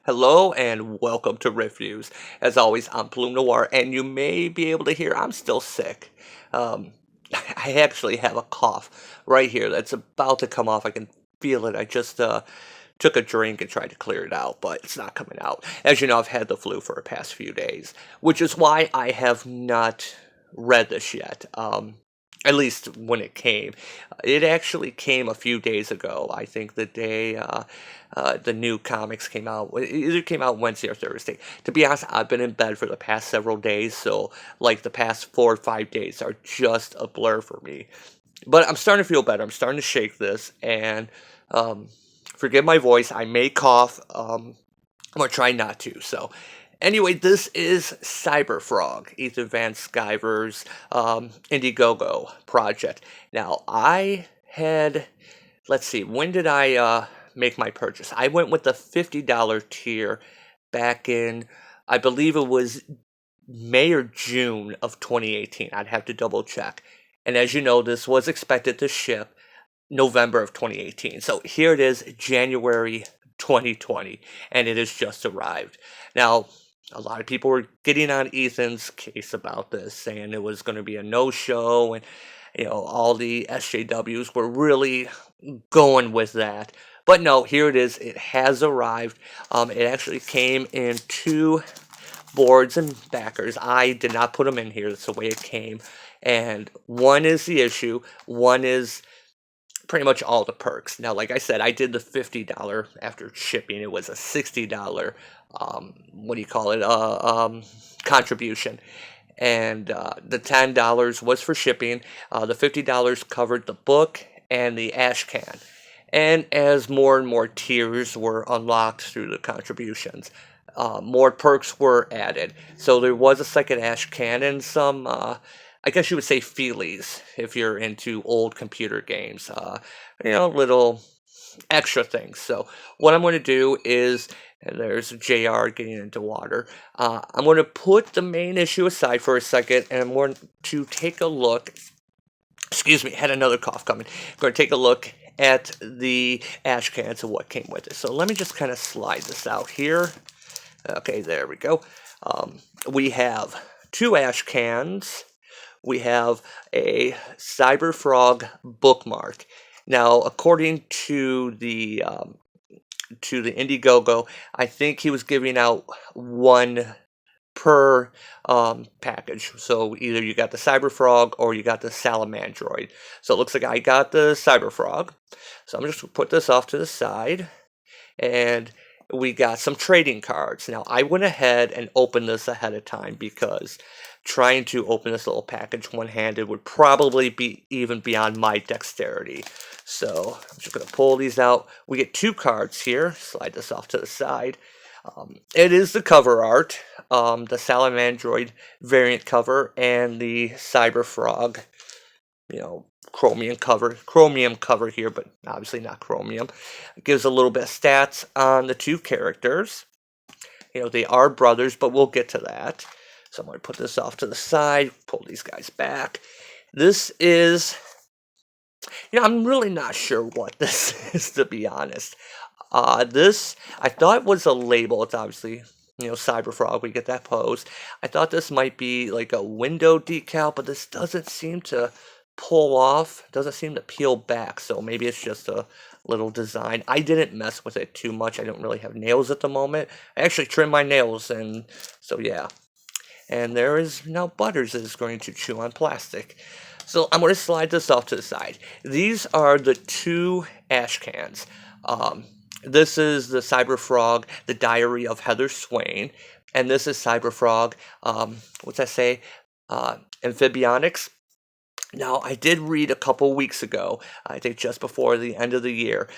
Hello and welcome to Reviews. As always, I'm Plume Noir, and you may be able to hear I'm still sick. Um, I actually have a cough right here that's about to come off. I can feel it. I just took a drink and tried to clear it out, but it's not coming out. As you know, I've had the flu for the past few days, which is why I have not read this yet. At least when it came. It actually came a few days ago. I think the day the new comics came out. It either came out Wednesday or Thursday. To be honest, I've been in bed for the past several days, so like the past 4 or 5 days are just a blur for me. But I'm starting to feel better. I'm starting to shake this, and um, forgive my voice. I may cough. I'm gonna try not to. So, anyway, this is Cyberfrog, Ethan Van Sciver's Indiegogo project. Now, I had, let's see, when did I make my purchase? I went with the $50 tier back in, I believe it was May or June of 2018. I'd have to double check. And as you know, this was expected to ship November of 2018. So here it is, January 2020, and it has just arrived. Now, a lot of people were getting on Ethan's case about this, saying it was going to be a no-show, and all the SJWs were really going with that. But no, here it is. It has arrived. It actually came in two boards and backers. I did not put them in here. That's the way it came. And one is the issue. One is pretty much all the perks. Now, like I said, I did the $50 after shipping. It was a $60, what do you call it, contribution. And the $10 was for shipping. The $50 covered the book and the ash can. And as more and more tiers were unlocked through the contributions, more perks were added. So there was a second ash can and some I guess you would say feelies if you're into old computer games. Little extra things. So what I'm going to do is, and there's JR getting into water. I'm going to put the main issue aside for a second, and I'm going to take a look. Excuse me, had another cough coming. I'm going to take a look at the ash cans and what came with it. So let me just kind of slide this out here. Okay, there we go. We have two ash cans. We have a Cyberfrog bookmark. Now, according to the Indiegogo, I think he was giving out one per package. So either you got the Cyberfrog or you got the Salamandroid. So it looks like I got the Cyberfrog. So I'm just going to put this off to the side. And we got some trading cards. Now, I went ahead and opened this ahead of time because trying to open this little package one-handed would probably be even beyond my dexterity. So I'm just going to pull these out. We get two cards here. Slide this off to the side. It is the cover art, the Salamandroid variant cover, and the Cyberfrog, chromium cover here, but obviously not chromium. It gives a little bit of stats on the two characters. They are brothers, but we'll get to that. So I'm going to put this off to the side, pull these guys back. This is, I'm really not sure what this is, to be honest. This, I thought was a label. It's obviously, Cyberfrog, we get that pose. I thought this might be like a window decal, but this doesn't seem to pull off, doesn't seem to peel back, so maybe it's just a little design. I didn't mess with it too much. I don't really have nails at the moment. I actually trimmed my nails, and so yeah. And there is now Butters that is going to chew on plastic. So I'm going to slide this off to the side. These are the two ash cans. This is the Cyberfrog, the Diary of Heather Swain. And this is Cyberfrog, what's that say? Amphibionics. Now, I did read a couple weeks ago, I think just before the end of the year,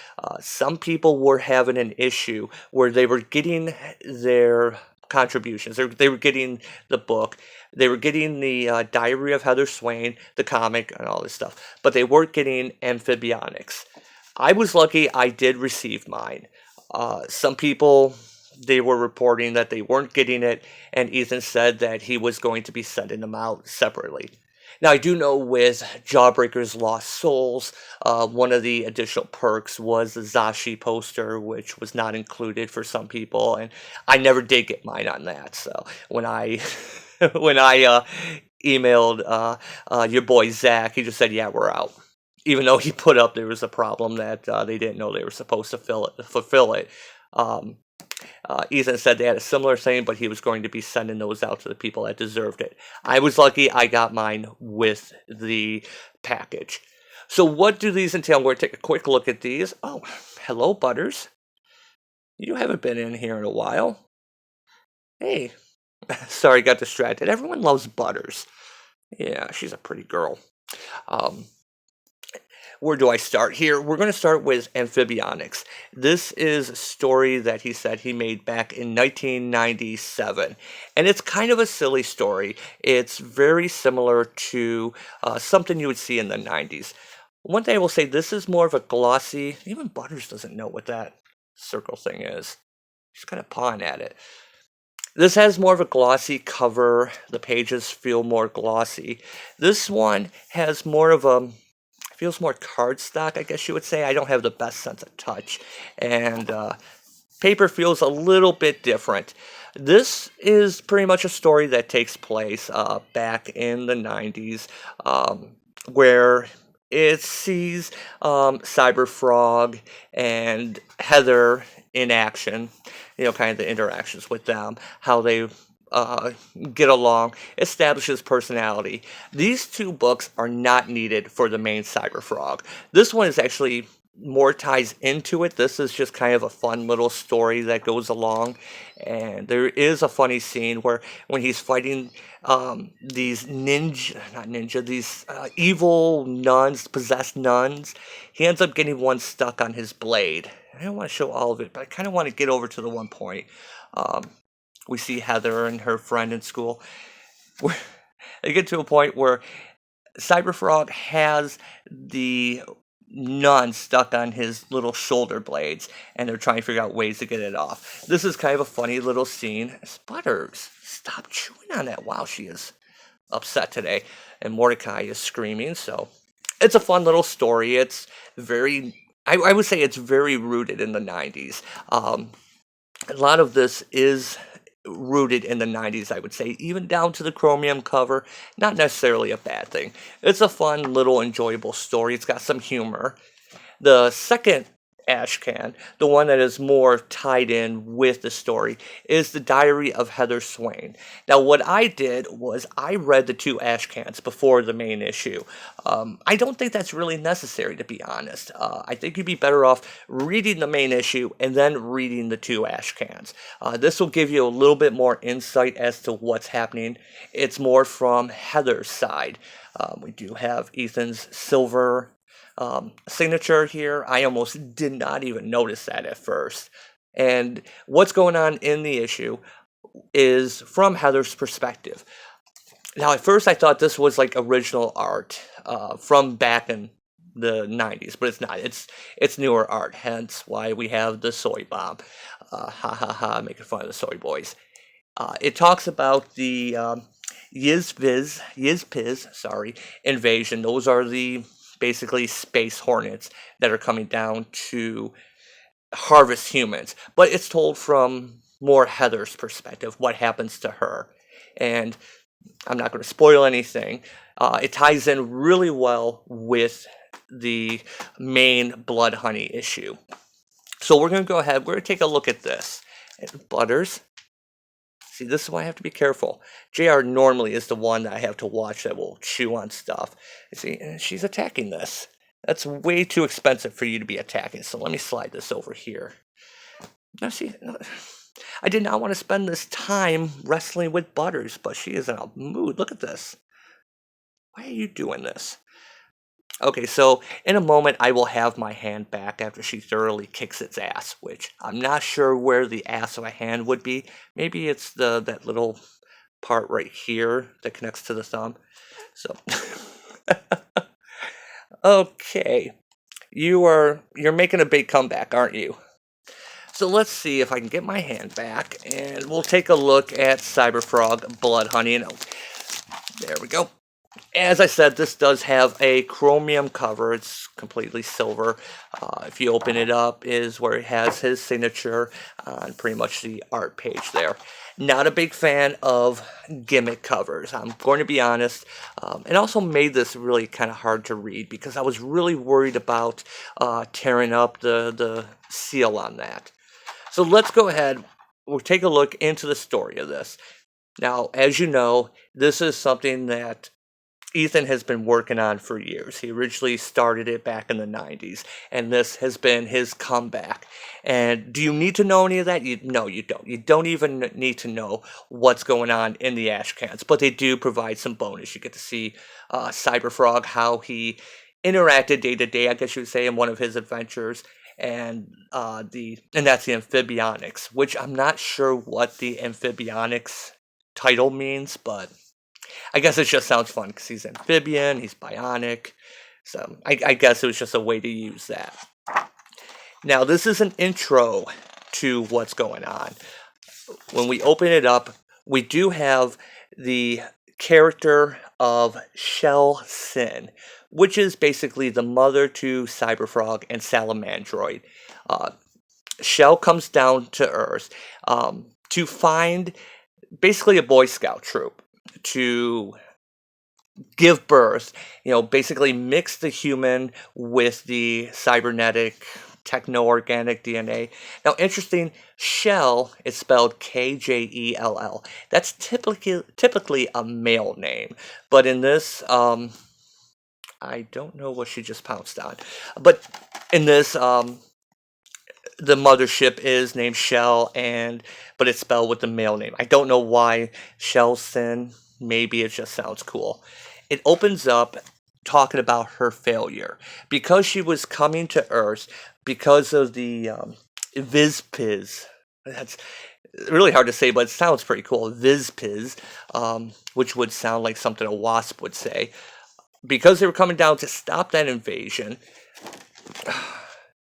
some people were having an issue where they were getting their contributions. They were getting the book, they were getting the Diary of Heather Swain, the comic, and all this stuff, but they weren't getting Amphibionics. I was lucky I did receive mine. Some people, they were reporting that they weren't getting it, and Ethan said that he was going to be sending them out separately. Now, I do know with Jawbreaker's Lost Souls, one of the additional perks was the Zashi poster, which was not included for some people, and I never did get mine on that. So when I when I emailed your boy Zach, he just said, "Yeah, we're out." Even though he put up there was a problem that they didn't know they were supposed to fulfill it. Um, Ethan said they had a similar thing, but he was going to be sending those out to the people that deserved it. I was lucky I got mine with the package. So what do these entail? I'm going to take a quick look at these. Oh, hello, Butters. You haven't been in here in a while. Hey. Sorry, got distracted. Everyone loves Butters. Yeah, she's a pretty girl. Um, where do I start here? We're going to start with Amphibionics. This is a story that he said he made back in 1997. And it's kind of a silly story. It's very similar to something you would see in the 90s. One thing I will say, this is more of a glossy, even Butters doesn't know what that circle thing is. He's kind of pawing at it. This has more of a glossy cover. The pages feel more glossy. This one has more of a, feels more cardstock, I guess you would say. I don't have the best sense of touch. And paper feels a little bit different. This is pretty much a story that takes place back in the 90s, where it sees Cyberfrog and Heather in action, you know, kind of the interactions with them, how they get along, establishes personality. These two books are not needed for the main Cyberfrog. This one is actually more ties into it. This is just kind of a fun little story that goes along, and there is a funny scene where when he's fighting these these evil nuns, possessed nuns, he ends up getting one stuck on his blade. I don't want to show all of it, but I kind of want to get over to the one point. We see Heather and her friend in school. They get to a point where Cyberfrog has the nun stuck on his little shoulder blades, and they're trying to figure out ways to get it off. This is kind of a funny little scene. Butters, stop chewing on that. Wow, she is upset today. And Mordecai is screaming, so it's a fun little story. It's very, I would say it's very rooted in the 90s. A lot of this is rooted in the 90s, I would say, even down to the chromium cover. Not necessarily a bad thing. It's a fun, little, enjoyable story. It's got some humor. The second ash can, the one that is more tied in with the story, is The Diary of Heather Swain. Now, what I did was I read the two ash cans before the main issue. I don't think that's really necessary, to be honest. I think you'd be better off reading the main issue and then reading the two ash cans. This will give you a little bit more insight as to what's happening. It's more from Heather's side. We do have Ethan's silver signature here. I almost did not even notice that at first. And what's going on in the issue is from Heather's perspective. Now, at first I thought this was like original art from back in the 90s, but it's not. It's newer art, hence why we have the soy bomb. Ha ha ha, making fun of the soy boys. It talks about the Yizpiz invasion. Those are the basically space hornets that are coming down to harvest humans. But it's told from more Heather's perspective, what happens to her. And I'm not going to spoil anything. It ties in really well with the main BloodHoney issue. So we're going to go ahead, we're going to take a look at this. Butters. See, this is why I have to be careful. JR normally is the one that I have to watch that will chew on stuff. You see, and she's attacking this. That's way too expensive for you to be attacking, so let me slide this over here. Now, see, I did not want to spend this time wrestling with Butters, but she is in a mood. Look at this. Why are you doing this? Okay, so in a moment I will have my hand back after she thoroughly kicks its ass, which I'm not sure where the ass of a hand would be. Maybe it's that little part right here that connects to the thumb. So, okay, you're making a big comeback, aren't you? So let's see if I can get my hand back, and we'll take a look at Cyberfrog BloodHoney. There we go. As I said, this does have a chromium cover. It's completely silver. If you open it up, is where it has his signature on pretty much the art page there. Not a big fan of gimmick covers, I'm going to be honest. It also made this really kind of hard to read because I was really worried about tearing up the seal on that. So let's go ahead. We'll take a look into the story of this. Now, as you know, this is something that Ethan has been working on for years. He originally started it back in the 90s, and this has been his comeback. And do you need to know any of that? No, you don't. You don't even need to know what's going on in the ash cans, but they do provide some bonus. You get to see Cyberfrog, how he interacted day to day, I guess you would say, in one of his adventures. And that's the amphibionics, which I'm not sure what the amphibionics title means, but I guess it just sounds fun because he's amphibian, he's bionic. So I guess it was just a way to use that. Now, this is an intro to what's going on. When we open it up, we do have the character of Shell Sin, which is basically the mother to Cyberfrog and Salamandroid. Uh, Shell comes down to Earth to find basically a Boy Scout troop to give birth, basically mix the human with the cybernetic techno-organic DNA. Now, interesting, Shell is spelled Kjell. That's typically a male name, but in this, I don't know what she just pounced on, but in this, the mothership is named Shell, but it's spelled with the male name. I don't know why Shell Sin. Maybe it just sounds cool. It opens up talking about her failure because she was coming to Earth because of the Vizpiz. That's really hard to say, but it sounds pretty cool. Vizpiz, which would sound like something a wasp would say. Because they were coming down to stop that invasion,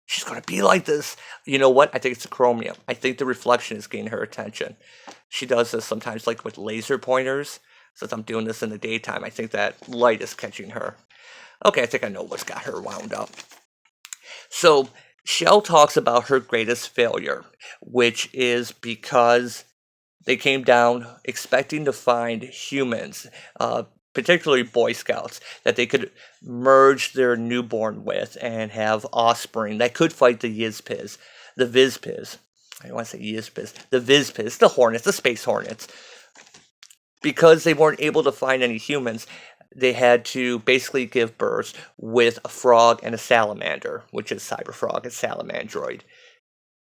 she's going to be like this. You know what? I think it's the chromium. I think the reflection is getting her attention. She does this sometimes, like with laser pointers. Since I'm doing this in the daytime, I think that light is catching her. Okay, I think I know what's got her wound up. So, Shell talks about her greatest failure, which is because they came down expecting to find humans, particularly Boy Scouts, that they could merge their newborn with and have offspring that could fight the Yizpiz, the Vizpiz. I don't want to say Yizpiz, the Vizpiz, the Hornets, the Space Hornets. Because they weren't able to find any humans, they had to basically give birth with a frog and a salamander, which is Cyberfrog and Salamandroid.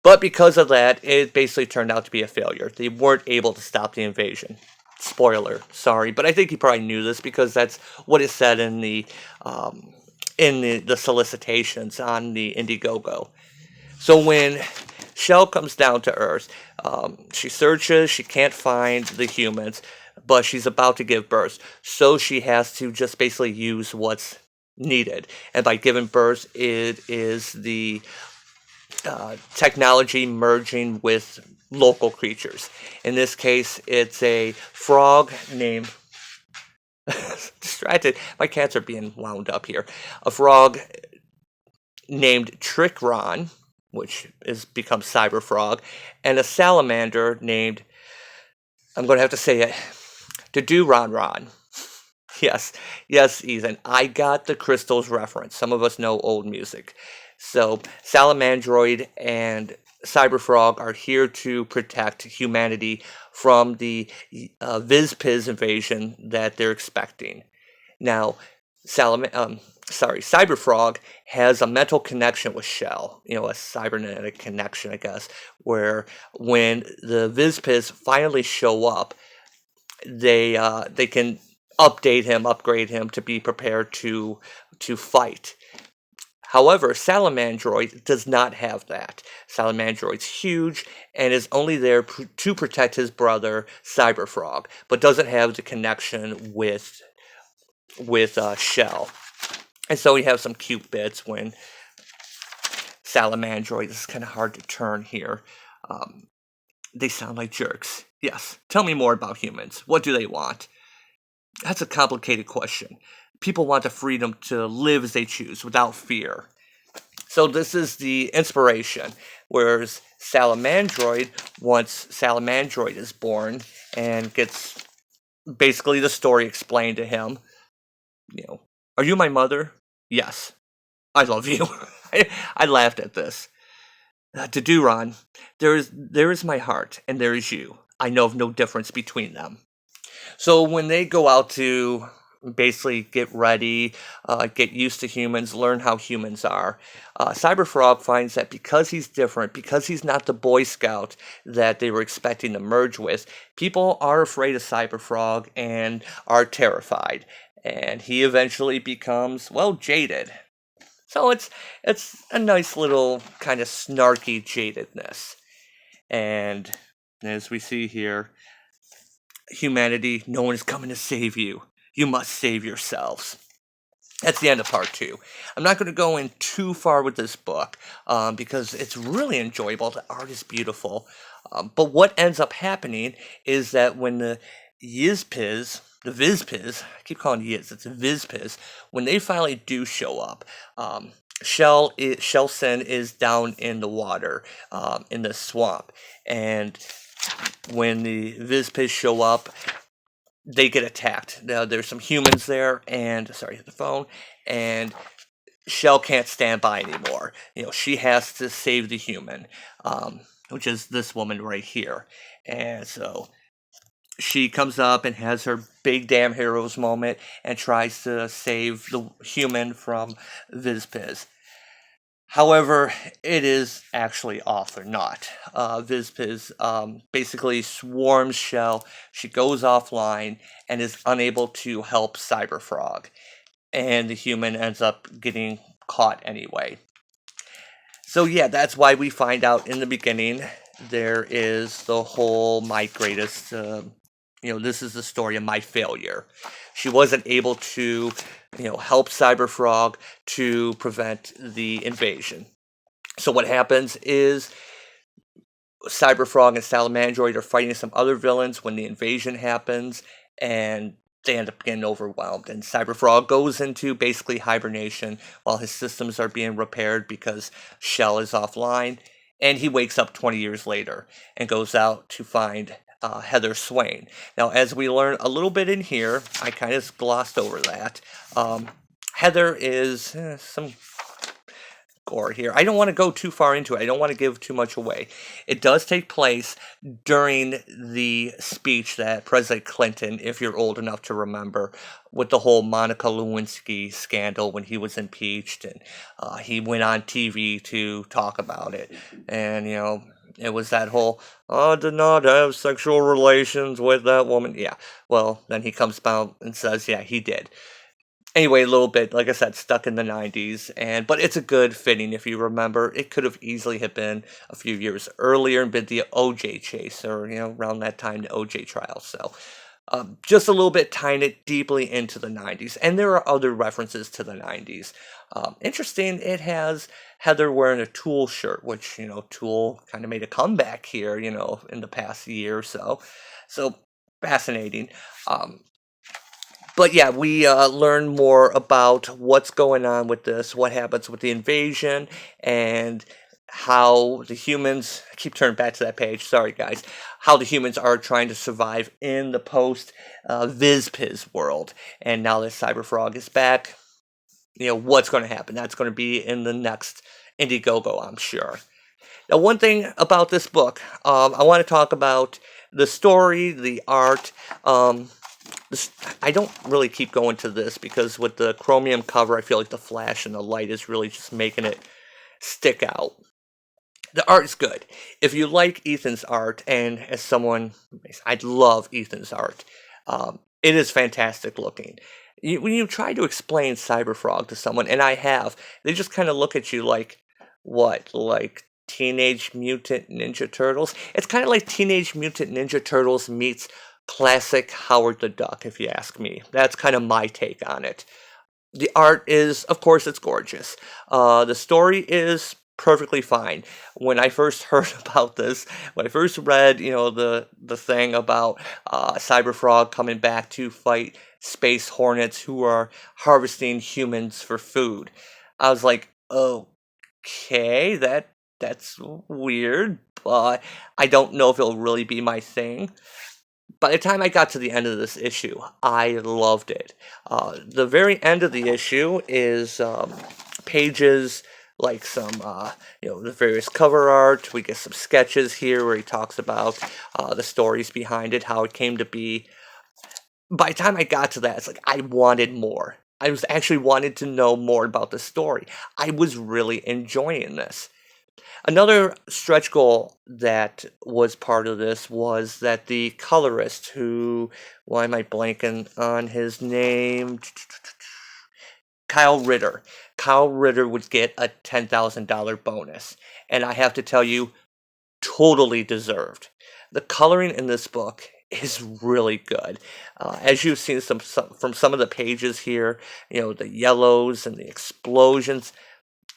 But because of that, it basically turned out to be a failure. They weren't able to stop the invasion. Spoiler, sorry, but I think you probably knew this because that's what it said in the solicitations on the Indiegogo. So when Shell comes down to Earth, she searches, she can't find the humans, but she's about to give birth. So she has to just basically use what's needed. And by giving birth, it is the technology merging with local creatures. In this case, it's a frog named distracted. My cats are being wound up here. A frog named Trickron, which is become Cyberfrog, and a salamander named, I'm going to have to say it, Ron. Yes, Ethan. I got the Crystals reference. Some of us know old music. So, Salamandroid and Cyberfrog are here to protect humanity from the Vizpiz invasion that they're expecting. Now, Cyberfrog has a mental connection with Shell, a cybernetic connection, I guess, where when the Vizpiz finally show up, they can upgrade him to be prepared to fight. However, Salamandroid does not have that. Salamandroid's huge and is only there to protect his brother Cyberfrog, but doesn't have the connection with Shell. And so we have some cute bits when Salamandroid, this is kind of hard to turn here. They sound like jerks. Yes. Tell me more about humans. What do they want? That's a complicated question. People want the freedom to live as they choose without fear. So this is the inspiration. Whereas Salamandroid, once Salamandroid is born and gets basically the story explained to him, you know, are you my mother? Yes. I love you. I laughed at this. To Duron, there is my heart, and there is you. I know of no difference between them. So when they go out to basically get ready, get used to humans, learn how humans are, Cyberfrog finds that because he's different, because he's not the Boy Scout that they were expecting to merge with, people are afraid of Cyberfrog and are terrified. And he eventually becomes, well, jaded. So it's a nice little kind of snarky jadedness. And as we see here, humanity, no one is coming to save you. You must save yourselves. That's the end of part 2. I'm not going to go in too far with this book because it's really enjoyable. The art is beautiful. But what ends up happening is that when the Yizpiz, the Vizpiz, I keep calling it Yiz, it's Vizpiz, when they finally do show up, Shelson is down in the water, in the swamp. And when the Vizpiz show up, they get attacked. Now, there's some humans there, and sorry, hit the phone, and Shell can't stand by anymore. She has to save the human, which is this woman right here. And so she comes up and has her big damn heroes moment and tries to save the human from Vizpiz. However, it is actually off or not. Vizpiz basically swarms Shell. She goes offline and is unable to help Cyberfrog. And the human ends up getting caught anyway. So yeah, that's why we find out in the beginning there is the whole my greatest, this is the story of my failure. She wasn't able to help Cyberfrog to prevent the invasion. So what happens is Cyberfrog and Salamandroid are fighting some other villains when the invasion happens, and they end up getting overwhelmed. And Cyberfrog goes into basically hibernation while his systems are being repaired because Shell is offline. And he wakes up 20 years later and goes out to find Heather Swain. Now, as we learn a little bit in here, I kind of glossed over that. Heather is some gore here. I don't want to go too far into it. I don't want to give too much away. It does take place during the speech that President Clinton, if you're old enough to remember, with the whole Monica Lewinsky scandal when he was impeached, and he went on TV to talk about it. And, it was that whole, I did not have sexual relations with that woman. Yeah, well, then he comes out and says, yeah, he did. Anyway, a little bit, like I said, stuck in the 90s, but it's a good fitting if you remember. It could have easily have been a few years earlier and been the OJ chase, or, around that time, the OJ trial. So, just a little bit tying it deeply into the 90s. And there are other references to the 90s. Interesting, it has Heather wearing a Tool shirt, which, Tool kind of made a comeback here, in the past year or so. So, fascinating. But yeah, we learn more about what's going on with this, what happens with the invasion, and how the humans, I keep turning back to that page, sorry guys, how the humans are trying to survive in the post-Vizpiz world. And now that Cyberfrog is back, what's going to happen? That's going to be in the next Indiegogo, I'm sure. Now, one thing about this book, I want to talk about the story, the art. I don't really keep going to this because with the chromium cover, I feel like the flash and the light is really just making it stick out. The art is good. If you like Ethan's art, and as someone, I love Ethan's art, it is fantastic looking. When you try to explain Cyberfrog to someone, and I have, they just kind of look at you like, what, like Teenage Mutant Ninja Turtles? It's kind of like Teenage Mutant Ninja Turtles meets classic Howard the Duck, if you ask me. That's kind of my take on it. The art is, of course, it's gorgeous. The story is perfectly fine. When I first heard about this, when I first read, the thing about Cyberfrog coming back to fight space hornets who are harvesting humans for food, I was like, okay, that's weird, but I don't know if it'll really be my thing. By the time I got to the end of this issue, I loved it. The very end of the issue is pages like some, the various cover art. We get some sketches here where he talks about the stories behind it, how it came to be. By the time I got to that, it's like I wanted more. I was actually wanted to know more about the story. I was really enjoying this. Another stretch goal that was part of this was that the colorist, who, why am I blanking on his name? Kyle Ritter. Kyle Ritter would get a $10,000 bonus. And I have to tell you, totally deserved. The coloring in this book is really good. As you've seen from some of the pages here, the yellows and the explosions.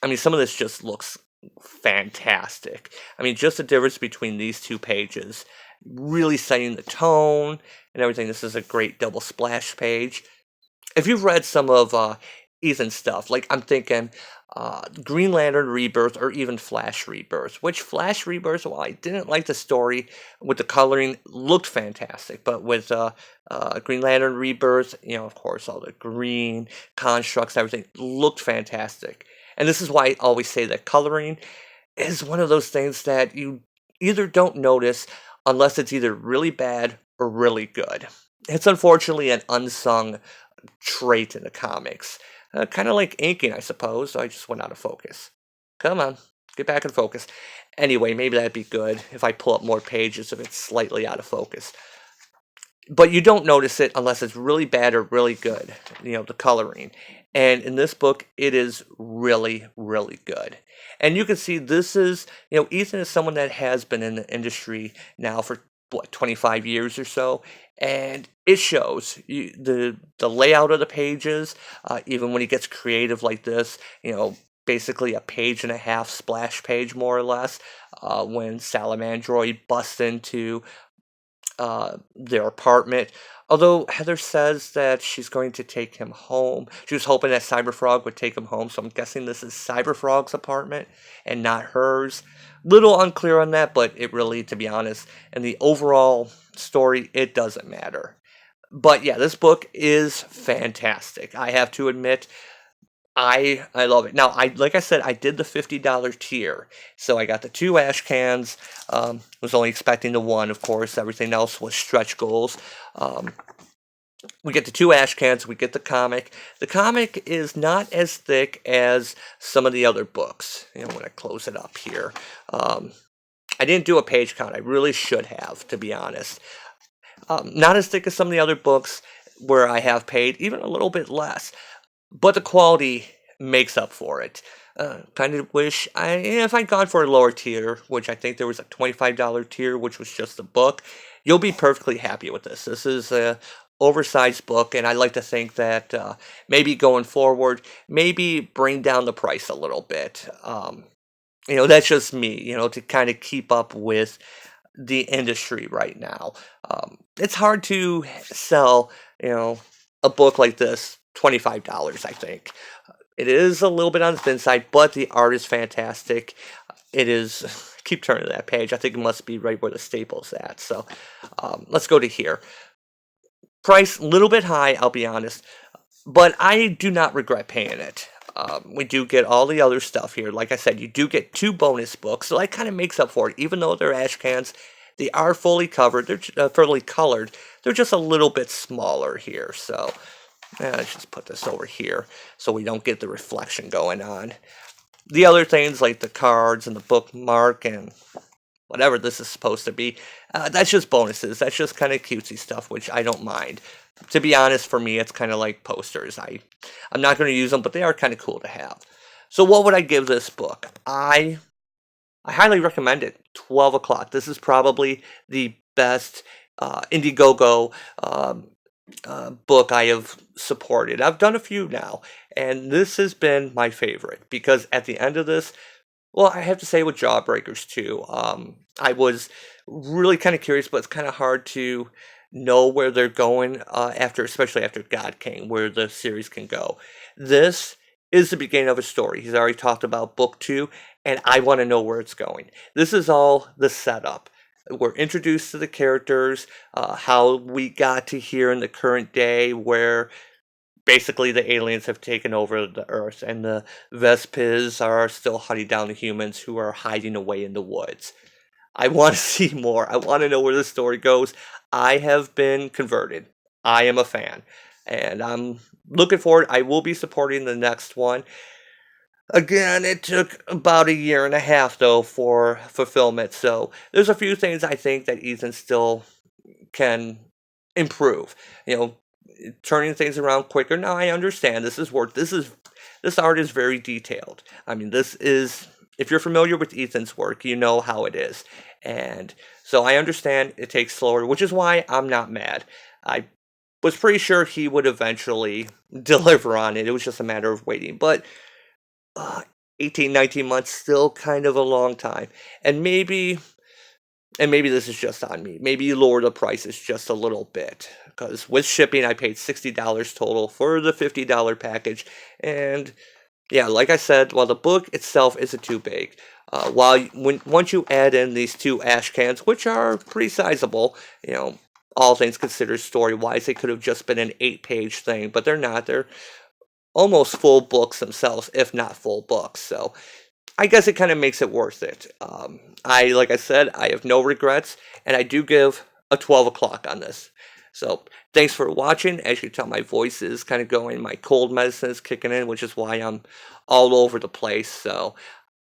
I mean, some of this just looks fantastic. I mean, just the difference between these two pages, really setting the tone and everything. This is a great double splash page. If you've read some of Ethan's stuff, like I'm thinking Green Lantern Rebirth or even Flash Rebirth, which Flash Rebirth, while I didn't like the story with the coloring, looked fantastic. But with Green Lantern Rebirth, of course, all the green constructs, everything looked fantastic. And this is why I always say that coloring is one of those things that you either don't notice unless it's either really bad or really good. It's unfortunately an unsung trait in the comics. Kind of like inking, I suppose. I just went out of focus. Come on, get back in focus. Anyway, maybe that'd be good if I pull up more pages if it's slightly out of focus. But you don't notice it unless it's really bad or really good, the coloring. And in this book, it is really, really good. And you can see this is, Ethan is someone that has been in the industry now for, 25 years or so. And it shows the layout of the pages, even when he gets creative like this, basically a page and a half splash page, more or less, when Salamandroid busts into their apartment. Although Heather says that she's going to take him home. She was hoping that Cyberfrog would take him home, so I'm guessing this is Cyberfrog's apartment and not hers. Little unclear on that, but it really, to be honest, in the overall story, it doesn't matter. But yeah, this book is fantastic. I have to admit, I love it. Now, like I said, I did the $50 tier, so I got the 2 ash cans. Was only expecting the 1, of course. Everything else was stretch goals. We get the 2 ash cans. We get the comic. The comic is not as thick as some of the other books. When I close it up here, I didn't do a page count. I really should have, to be honest. Not as thick as some of the other books where I have paid even a little bit less. But the quality makes up for it. Kind of wish if I'd gone for a lower tier, which I think there was a $25 tier, which was just the book, you'll be perfectly happy with this. This is a oversized book, and I like to think that maybe going forward, maybe bring down the price a little bit. That's just me, to kind of keep up with the industry right now. It's hard to sell, a book like this $25, I think. It is a little bit on the thin side, but the art is fantastic. It is, keep turning to that page. I think it must be right where the staple's at. So let's go to here. Price, a little bit high, I'll be honest, but I do not regret paying it. We do get all the other stuff here. Like I said, you do get 2 bonus books, so that kind of makes up for it. Even though they're ash cans, they are fully covered. They're fully colored. They're just a little bit smaller here, so let's just put this over here so we don't get the reflection going on. The other things like the cards and the bookmark and whatever this is supposed to be, that's just bonuses. That's just kind of cutesy stuff, which I don't mind. To be honest, for me, it's kind of like posters. I'm not going to use them, but they are kind of cool to have. So what would I give this book? I highly recommend it. 12 o'clock. This is probably the best Indiegogo book I have supported. I've done a few now, and this has been my favorite because at the end of this, Well, I have to say with Jawbreakers too, I was really kind of curious, but it's kind of hard to know where they're going after, especially after God King, where the series can go. This is the beginning of a story. He's already talked about book two, and I want to know where it's going. This is all the setup. We're introduced to the characters, how we got to here in the current day, where basically the aliens have taken over the Earth, and the Vespers are still hunting down the humans who are hiding away in the woods. I want to see more. I want to know where the story goes. I have been converted. I am a fan, and I'm looking forward. I will be supporting the next one. Again, it took about a year and a half though for fulfillment, so there's a few things I think that Ethan still can improve. You know, turning things around quicker. Now I understand this is work. This art is very detailed. I mean, this is if you're familiar with Ethan's work, you know how it is. And so I understand it takes slower, which is why I'm not mad. I was pretty sure he would eventually deliver on it. It was just a matter of waiting. But uh, 18, 19 months still kind of a long time. And maybe this is just on me. Maybe you lower the prices just a little bit. Because with shipping, I paid $60 total for the $50 package. And yeah, like I said, while the book itself isn't too big, once you add in these two ash cans, which are pretty sizable, you know, all things considered story-wise, they could have just been an 8-page thing, but they're not. They're almost full books themselves, if not full books. So I guess it kind of makes it worth it. Like I said, I have no regrets, and I do give a 12 o'clock on this. So thanks for watching. As you can tell, my voice is kind of going. My cold medicine is kicking in, which is why I'm all over the place. So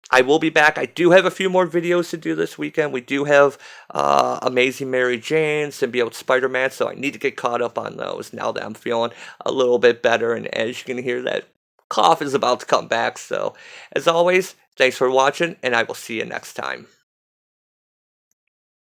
I will be back. I do have a few more videos to do this weekend. We do have Amazing Mary Jane, Symbiote Spider-Man, so I need to get caught up on those now that I'm feeling a little bit better. And as you can hear, that cough is about to come back. So as always, thanks for watching, and I will see you next time.